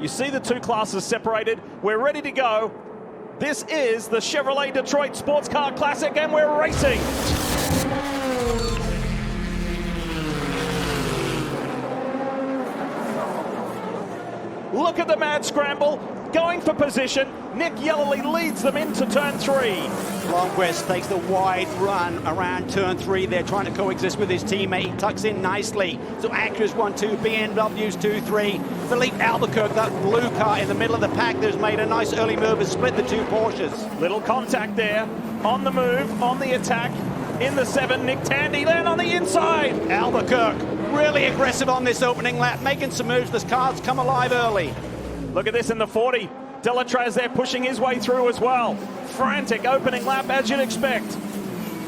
You see the two classes separated. We're ready to go. This is the Chevrolet Detroit Sports Car Classic, and we're racing. Look at the mad scramble, going for position. Nick Yellerly leads them into turn 3. Blomqvist takes the wide run around turn 3 there, trying to coexist with his teammate. He tucks in nicely. So Acura's 1-2, BMW's 2-3. Philippe Albuquerque, that blue car in the middle of the pack, there's made a nice early move and split the two Porsches. Little contact there, on the move, on the attack. In the 7, Nick Tandy then on the inside. Albuquerque really aggressive on this opening lap, making some moves. This car's come alive early. Look at this in the 40. Delatraz there pushing his way through as well. Frantic opening lap as you'd expect.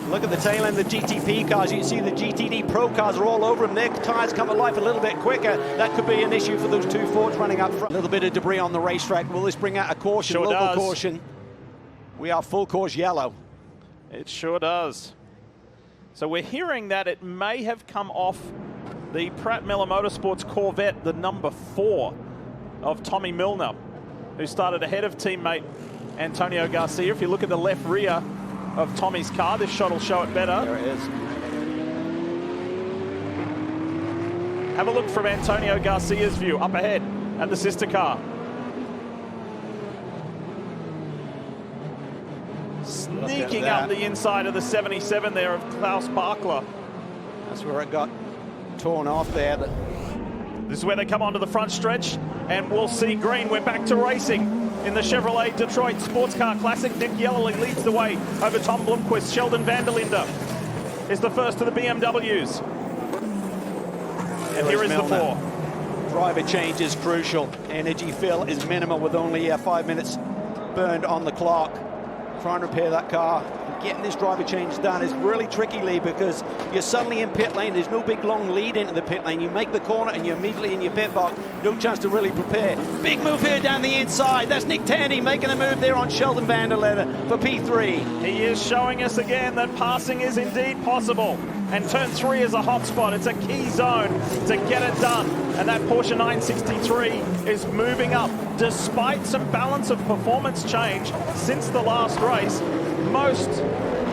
Look at the tail end of the GTP cars. You can see the GTD Pro cars are all over them. Their tires come to life a little bit quicker. That could be an issue for those two Fords running up front. A little bit of debris on the racetrack. Will this bring out a caution? Sure Local does. caution. We are full course yellow. It sure does. So we're hearing that it may have come off the Pratt Miller Motorsports Corvette, the number 4 of Tommy Milner, who started ahead of teammate Antonio Garcia. If you look at the left rear of Tommy's car, this shot will show it better. There it is. Have a look from Antonio Garcia's view, up ahead at the sister car. Sneaking up the inside of the 77 there of Klaus Bachler. That's where it got torn off there. This is where they come onto the front stretch, and we'll see green. We're back to racing in the Chevrolet Detroit Sports Car Classic. Nick Yellerly leads the way over Tom Blomqvist. Sheldon van der Linde is the first of the BMWs. And here is the 4. Driver change is crucial. Energy fill is minimal with only 5 minutes burned on the clock. Trying to repair that car. Getting this driver change done is really tricky, Lee, because you're suddenly in pit lane. There's no big long lead into the pit lane. You make the corner and you're immediately in your pit box. No chance to really prepare. Big move here down the inside. That's Nick Tandy making a move there on Sheldon van der Linde for P3. He is showing us again that passing is indeed possible. And turn 3 is a hot spot. It's a key zone to get it done. And that Porsche 963 is moving up. Despite some balance of performance change since the last race, most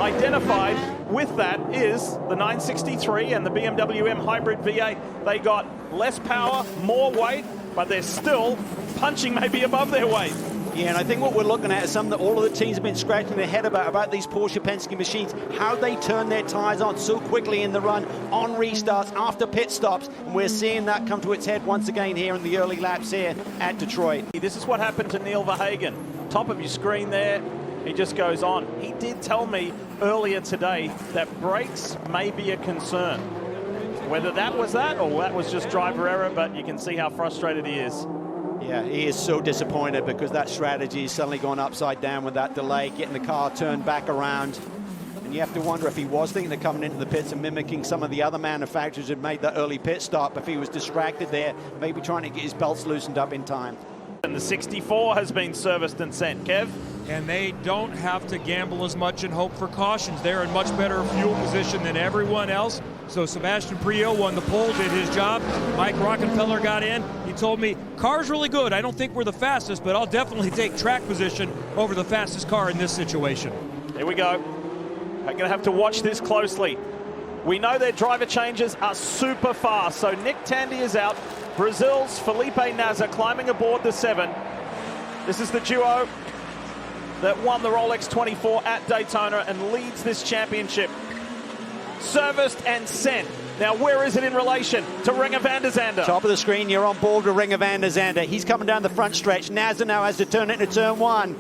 identified with that is the 963 and the BMW M Hybrid V8. They got less power, more weight, but they're still punching maybe above their weight. Yeah, and I think what we're looking at is something that all of the teams have been scratching their head about these Porsche Penske machines, how they turn their tires on so quickly in the run, on restarts, after pit stops, and we're seeing that come to its head once again here in the early laps here at Detroit. This is what happened to Neil Verhagen. Top of your screen there, he just goes on. He did tell me earlier today that brakes may be a concern. Whether that was that or that was just driver error, but you can see how frustrated he is. Yeah, he is so disappointed because that strategy is suddenly gone upside down with that delay, getting the car turned back around. And you have to wonder if he was thinking of coming into the pits and mimicking some of the other manufacturers who made that early pit stop, if he was distracted there, maybe trying to get his belts loosened up in time. And the 64 has been serviced and sent, Kev. And they don't have to gamble as much and hope for cautions. They're in much better fuel position than everyone else. So Sebastian Priaulx won the pole, did his job. Mike Rockefeller got in. He told me, car's really good. I don't think we're the fastest, but I'll definitely take track position over the fastest car in this situation. Here we go. I'm going to have to watch this closely. We know their driver changes are super fast. So Nick Tandy is out. Brazil's Felipe Nasr climbing aboard the 7. This is the duo that won the Rolex 24 at Daytona and leads this championship. Serviced and sent. Now, where is it in relation to Renger van der Zande? Top of the screen, you're on board with Renger van der Zande. He's coming down the front stretch. Nasr now has to turn it into turn 1.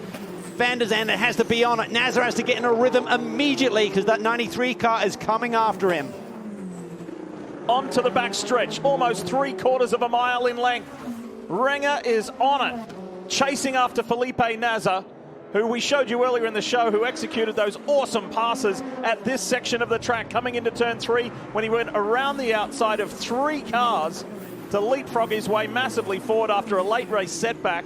Van der Zande has to be on it. Nasr has to get in a rhythm immediately because that 93 car is coming after him. Onto the back stretch, almost 3/4 of a mile in length. Renger is on it, chasing after Felipe Nasr, who we showed you earlier in the show, who executed those awesome passes at this section of the track, coming into turn 3 when he went around the outside of 3 cars to leapfrog his way massively forward after a late race setback.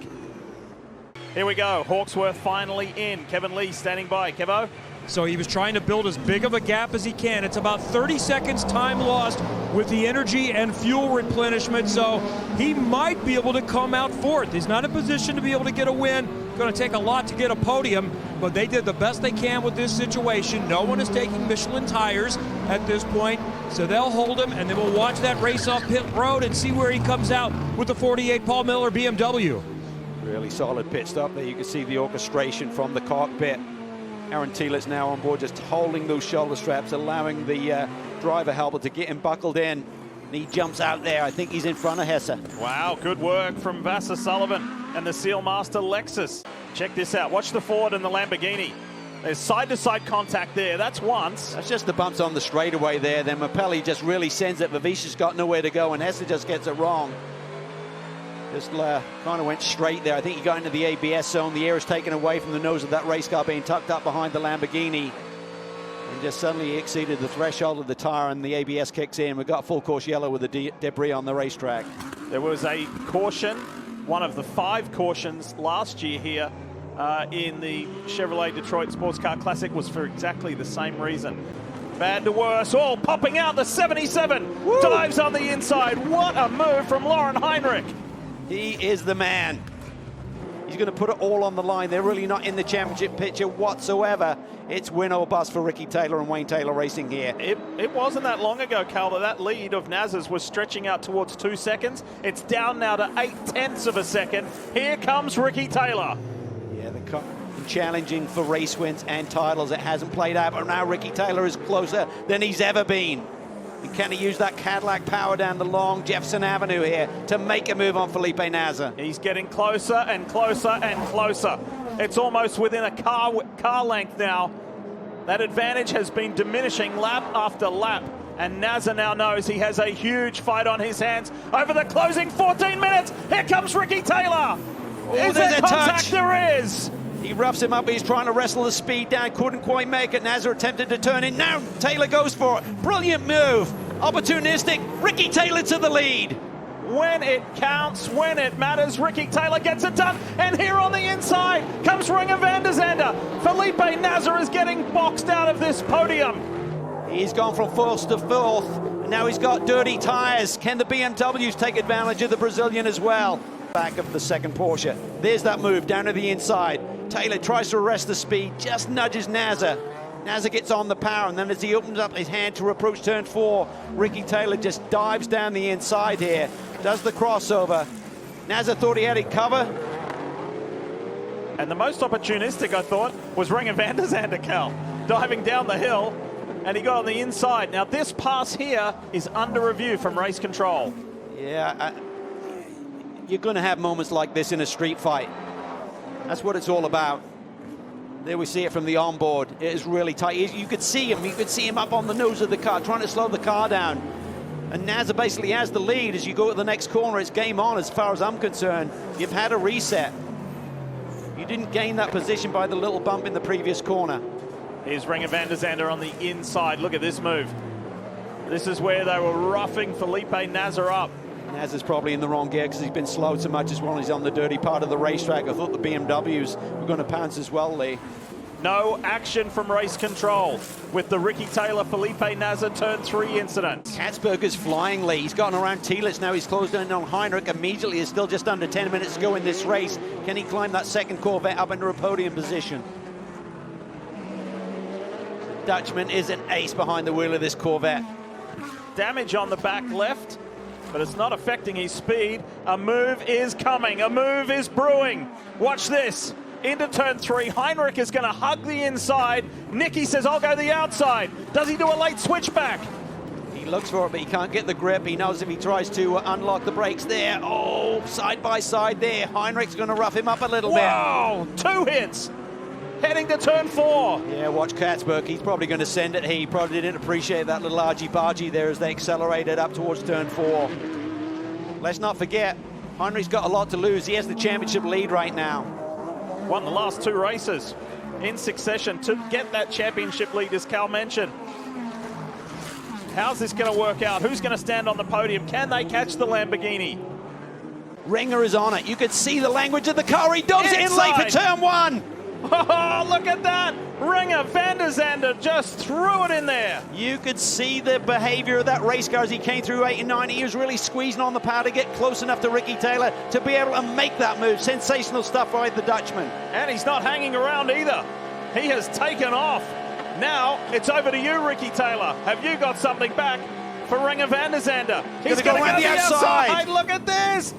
Here we go, Hawksworth finally in. Kevin Lee standing by. Kevo? So he was trying to build as big of a gap as he can. It's about 30 seconds time lost with the energy and fuel replenishment, so he might be able to come out fourth. He's not in a position to be able to get a win. Going to take a lot to get a podium, but they did the best they can with this situation. No one is taking Michelin tires at this point, so they'll hold him, and then we'll watch that race off pit road and see where he comes out with the 48 Paul Miller BMW. Really solid pit stop there. You can see the orchestration from the cockpit. Aaron Thielett's now on board, just holding those shoulder straps, allowing the driver helper to get him buckled in. And he jumps out there. I think he's in front of Hesse. Wow, good work from Vasser Sullivan and the Sealmaster Lexus. Check this out. Watch the Ford and the Lamborghini. There's side-to-side contact there. That's once. That's just the bumps on the straightaway there. Then Mapelli just really sends it. Vavicia's got nowhere to go, and Hesse just gets it wrong. Just kind of went straight there. I think he got into the ABS zone. The air is taken away from the nose of that race car being tucked up behind the Lamborghini. And just suddenly he exceeded the threshold of the tire, and the ABS kicks in. We've got full course yellow with the debris on the racetrack. There was a caution, one of the 5 cautions last year here in the Chevrolet Detroit Sports Car Classic was for exactly the same reason. Bad to worse, all popping out. The 77 Woo! dives on the inside. What a move from Lauren Heinrich. He is the man. He's going to put it all on the line. They're really not in the championship picture whatsoever. It's win or bust for Ricky Taylor and Wayne Taylor Racing here. It wasn't that long ago, Cal, that lead of Naz's was stretching out towards 2 seconds. It's down now to 0.8 of a second. Here comes Ricky Taylor. Yeah, the challenging for race wins and titles. It hasn't played out, but now Ricky Taylor is closer than he's ever been. And can he use that Cadillac power down the long Jefferson Avenue here to make a move on Felipe Nasr? He's getting closer and closer and closer. It's almost within a car length now. That advantage has been diminishing lap after lap. And Nasr now knows he has a huge fight on his hands over the closing 14 minutes. Here comes Ricky Taylor. Is there contact? There is. He roughs him up. He's trying to wrestle the speed down. Couldn't quite make it. Nasr attempted to turn in. Now Taylor goes for it. Brilliant move. Opportunistic. Ricky Taylor to the lead. When it counts, when it matters, Ricky Taylor gets it done. And here on the inside comes Renger van der Zande. Felipe Nasr is getting boxed out of this podium. He's gone from fourth to fourth. And now he's got dirty tires. Can the BMWs take advantage of the Brazilian as well? Back of the second Porsche. There's that move down to the inside. Taylor tries to arrest the speed, just nudges Nasr. Nasr gets on the power, and then as he opens up his hand to approach turn 4, Ricky Taylor just dives down the inside here, does the crossover. Nasr thought he had it covered. And the most opportunistic, I thought, was Renger van der Zande, Cal, diving down the hill, and he got on the inside. Now this pass here is under review from race control. Yeah, you're going to have moments like this in a street fight. That's what it's all about. There we see it from the onboard. It is really tight. You could see him. You could see him up on the nose of the car, trying to slow the car down. And Nasr basically has the lead. As you go to the next corner, it's game on as far as I'm concerned. You've had a reset. You didn't gain that position by the little bump in the previous corner. Here's Renger van der Zande on the inside. Look at this move. This is where they were roughing Felipe Nasr up. Nasr's probably in the wrong gear because he's been slowed so much as well. He's on the dirty part of the racetrack. I thought the BMWs were going to pounce as well, Lee. No action from race control with the Ricky Taylor Felipe Nasr turn 3 incident. Katzberger's flying, Lee. He's gotten around Thielitz. Now he's closed in on Heinrich immediately. There's still just under 10 minutes to go in this race. Can he climb that second Corvette up into a podium position? The Dutchman is an ace behind the wheel of this Corvette. Damage on the back left, but it's not affecting his speed. A move is coming. A move is brewing. Watch this. Into turn 3. Heinrich is going to hug the inside. Nicky says, I'll go the outside. Does he do a late switchback? He looks for it, but he can't get the grip. He knows if he tries to unlock the brakes there. Oh, side by side there. Heinrich's going to rough him up a little bit. Wow, 2 hits. Heading to turn 4. Yeah, watch Katzberg. He's probably going to send it. He probably didn't appreciate that little argy-bargy there as they accelerated up towards turn 4. Let's not forget, Heinrich's got a lot to lose. He has the championship lead right now. Won the last 2 races in succession to get that championship lead, as Cal mentioned. How's this going to work out? Who's going to stand on the podium? Can they catch the Lamborghini? Renger is on it. You could see the language of the car. He does it in late for turn 1. Oh, look at that! Ringer van der Zande just threw it in there. You could see the behavior of that race car as he came through 8 and 9. He was really squeezing on the power to get close enough to Ricky Taylor to be able to make that move. Sensational stuff by the Dutchman. And he's not hanging around either. He has taken off. Now it's over to you, Ricky Taylor. Have you got something back for Ringer van der Zande? He's going to go the outside. Look at this.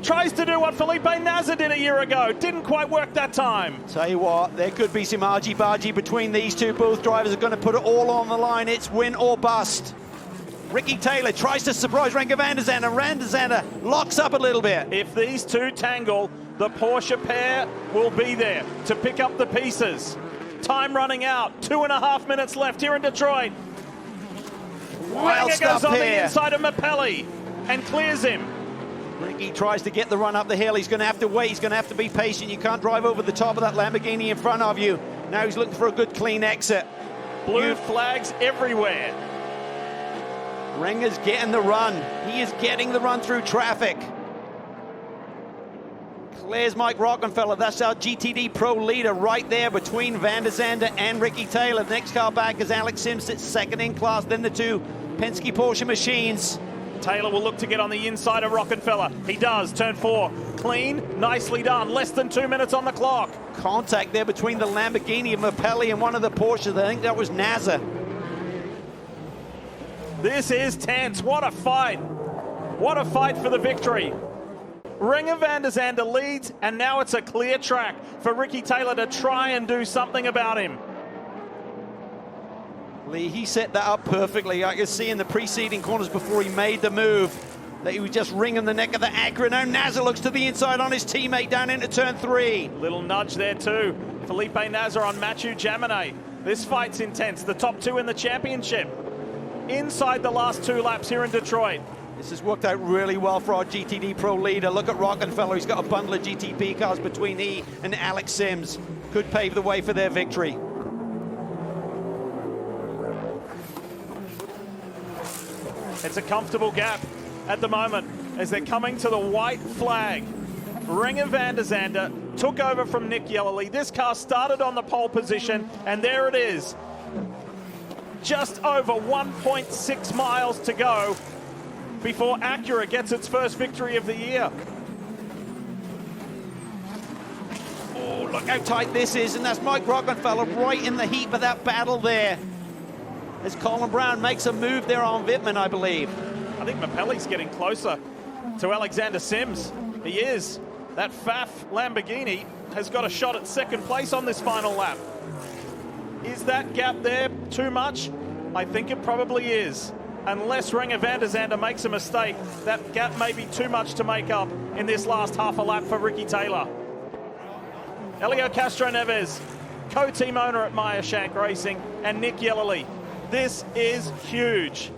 Tries to do what Felipe Nasr did a year ago. Didn't quite work that time. Tell you what, there could be some argy-bargy between these two. Both drivers are going to put it all on the line. It's win or bust. Ricky Taylor tries to surprise Ringer van der Zande, and van der Zande locks up a little bit. If these two tangle, the Porsche pair will be there to pick up the pieces. Time running out. 2.5 minutes left here in Detroit. Ringer goes on the inside of Mappelli and clears him. Ricky tries to get the run up the hill. He's going to have to wait. He's going to have to be patient. You can't drive over the top of that Lamborghini in front of you. Now he's looking for a good, clean exit. Blue flags everywhere. Ringer's getting the run. He is getting the run through traffic. Clears Mike Rockenfeller. That's our GTD Pro leader right there between van der Zande and Ricky Taylor. The next car back is Alex Sims, sits second in class. Then the two Penske Porsche machines. Taylor will look to get on the inside of Rockenfeller. He does. Turn 4. Clean. Nicely done. Less than 2 minutes on the clock. Contact there between the Lamborghini of Mappelli and one of the Porsches. I think that was Nasr. This is tense. What a fight. What a fight for the victory. Ringer van der Zande leads, and now it's a clear track for Ricky Taylor to try and do something about him. Lee, he set that up perfectly. I could see in the preceding corners before he made the move that he was just wringing the neck of the Acura. Now Nasr looks to the inside on his teammate down into turn 3. Little nudge there too. Felipe Nasr on Mathieu Jaminet. This fight's intense. The top 2 in the championship. Inside the last 2 laps here in Detroit. This has worked out really well for our GTD Pro leader. Look at Rockenfeller. He's got a bundle of GTP cars between he and Alex Sims. Could pave the way for their victory. It's a comfortable gap at the moment as they're coming to the white flag. Ringer van der Zande took over from Nick Yellerly. This car started on the pole position, and there it is. Just over 1.6 miles to go before Acura gets its first victory of the year. Oh, look how tight this is, and that's Mike Rockenfeller right in the heat of that battle there. As Colin Brown makes a move there on Wittmann, I believe. I think Mappelli's getting closer to Alexander Sims. He is. That Pfaff Lamborghini has got a shot at second place on this final lap. Is that gap there too much? I think it probably is. Unless Ringer van der Zande makes a mistake, that gap may be too much to make up in this last half a lap for Ricky Taylor. Elio Castro Neves, co-team owner at Meyer Shank Racing, and Nick Yellerly. This is huge.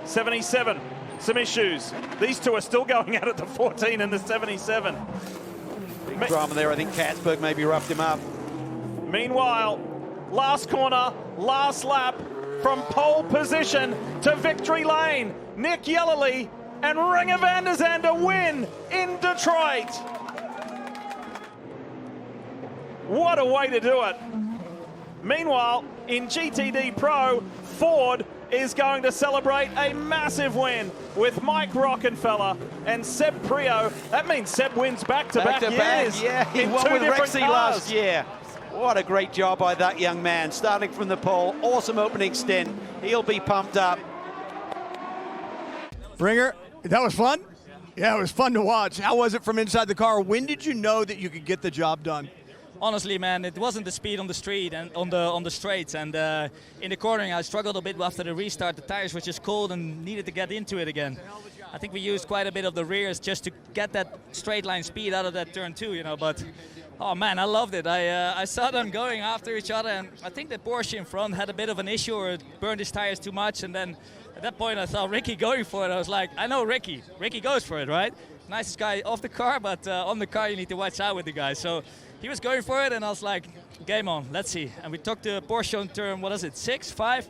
77, some issues. These two are still going out at the 14 and the 77. Big drama there. I think Katzberg maybe roughed him up. Meanwhile, last corner, last lap, from pole position to victory lane. Nick Yellerly and Ringer van der Zande win in Detroit. What a way to do it. Meanwhile, in GTD Pro, Ford is going to celebrate a massive win with Mike Rockenfeller and Seb Prio. That means Seb wins back-to-back years. Yeah, he in won 2 with different Rexy cars. last year. What a great job by that young man, starting from the pole. Awesome opening stint. He'll be pumped up. Ringer, that was fun? Yeah, it was fun to watch. How was it from inside the car? When did you know that you could get the job done? Honestly, man, it wasn't the speed on the street and on the straights, and in the cornering I struggled a bit after the restart. The tires were just cold and needed to get into it again. I think we used quite a bit of the rears just to get that straight line speed out of that turn 2, you know. But oh man, I loved it. I saw them going after each other, and I think the Porsche in front had a bit of an issue or burned his tires too much. And then at that point I saw Ricky going for it. I was like, I know Ricky. Ricky goes for it, right? Nicest guy off the car, but on the car you need to watch out with the guy. So he was going for it, and I was like, game on, let's see. And we took the Porsche on turn, what is it, 6, 5?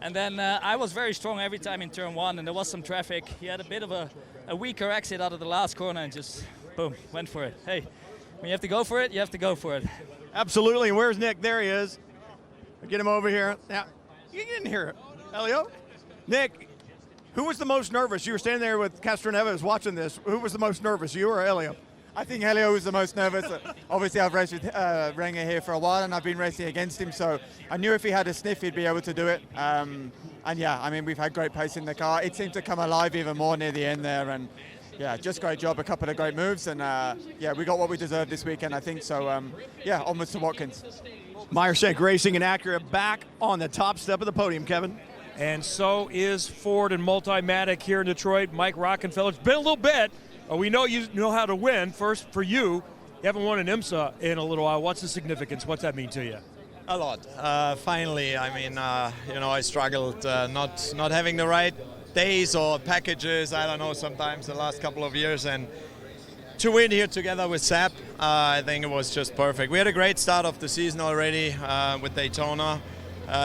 And then I was very strong every time in turn 1, and there was some traffic. He had a bit of a weaker exit out of the last corner and just, boom, went for it. Hey, When you have to go for it, you have to go for it. Absolutely. And where's Nick? There he is. Get him over here. Now, you didn't hear it. Elio? Nick, who was the most nervous? You were standing there with Castroneves watching this. Who was the most nervous, you or Elio? I think Elio was the most nervous. Obviously, I've raced with Renger here for a while, and I've been racing against him, so I knew if he had a sniff, he'd be able to do it. And yeah, I mean, we've had great pace in the car. It seemed to come alive even more near the end there, and yeah, just great job, a couple of great moves, and yeah, we got what we deserved this weekend, I think. So yeah, onwards to Watkins. Meyershank Racing and Acura back on the top step of the podium, Kevin. And so is Ford and Multimatic here in Detroit. Mike Rockenfeller, it's been a little bit. We know you know how to win. First, for you haven't won an IMSA in a little while. What's the significance? What's that mean to you? A lot. Finally, I mean, you know, I struggled not having the right days or packages, I don't know, sometimes the last couple of years. And to win here together with Sepp, I think it was just perfect. We had a great start of the season already with Daytona.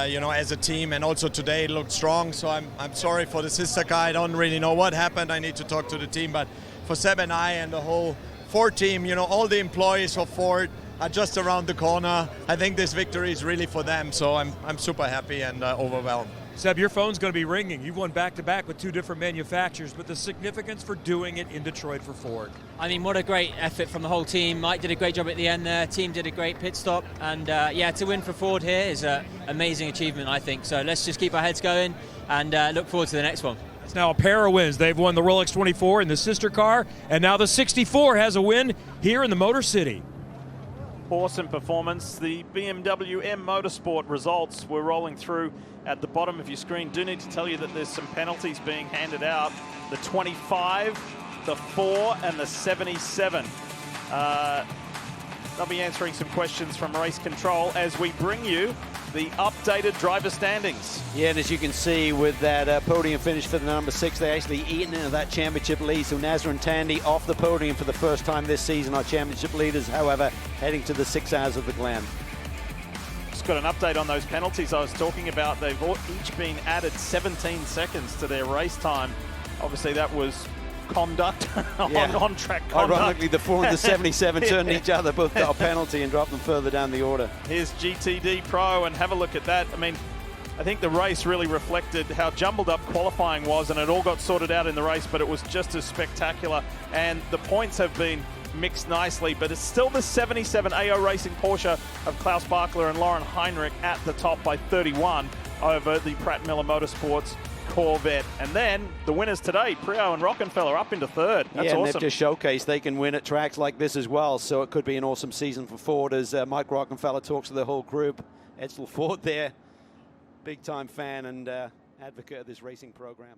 You know, as a team, and also today it looked strong, so I'm sorry for the sister car. I don't really know what happened. I need to talk to the team, but for Seb and I and the whole Ford team, you know, all the employees of Ford are just around the corner. I think this victory is really for them, so I'm super happy and overwhelmed. Seb, your phone's going to be ringing. You've won back-to-back with two different manufacturers, but the significance for doing it in Detroit for Ford. I mean, what a great effort from the whole team. Mike did a great job at the end there. Team did a great pit stop. And yeah, to win for Ford here is an amazing achievement, I think. So let's just keep our heads going and look forward to the next one. It's now a pair of wins. They've won the Rolex 24 in the sister car, and now the 64 has a win here in the Motor City. Awesome performance. The BMW M Motorsport results were rolling through at the bottom of your screen. Do need to tell you that there's some penalties being handed out. The 25, the 4, and the 77. They'll be answering some questions from race control as we bring you the updated driver standings. Yeah, and as you can see with that podium finish for the number 6, they actually eaten into that championship lead. So Nasser and Tandy off the podium for the first time this season. Our championship leaders, however, heading to the 6 hours of the Glen. Just got an update on those penalties I was talking about. They've each been added 17 seconds to their race time. Obviously that was conduct, on track conduct. Ironically, the 4 and the 77 turned each other, both got a penalty and dropped them further down the order. Here's GTD Pro, and have a look at that. I mean, I think the race really reflected how jumbled up qualifying was, and it all got sorted out in the race, but it was just as spectacular. And the points have been mixed nicely, but it's still the 77 AO Racing Porsche of Klaus Bachler and Lauren Heinrich at the top by 31 over the Pratt Miller Motorsports Corvette. And then the winners today, Priaulx and Rockenfeller, up into third. That's and awesome. they've just showcased they can win at tracks like this as well, so it could be an awesome season for Ford as Mike Rockenfeller talks to the whole group. Edsel Ford there, big time fan and advocate of this racing program.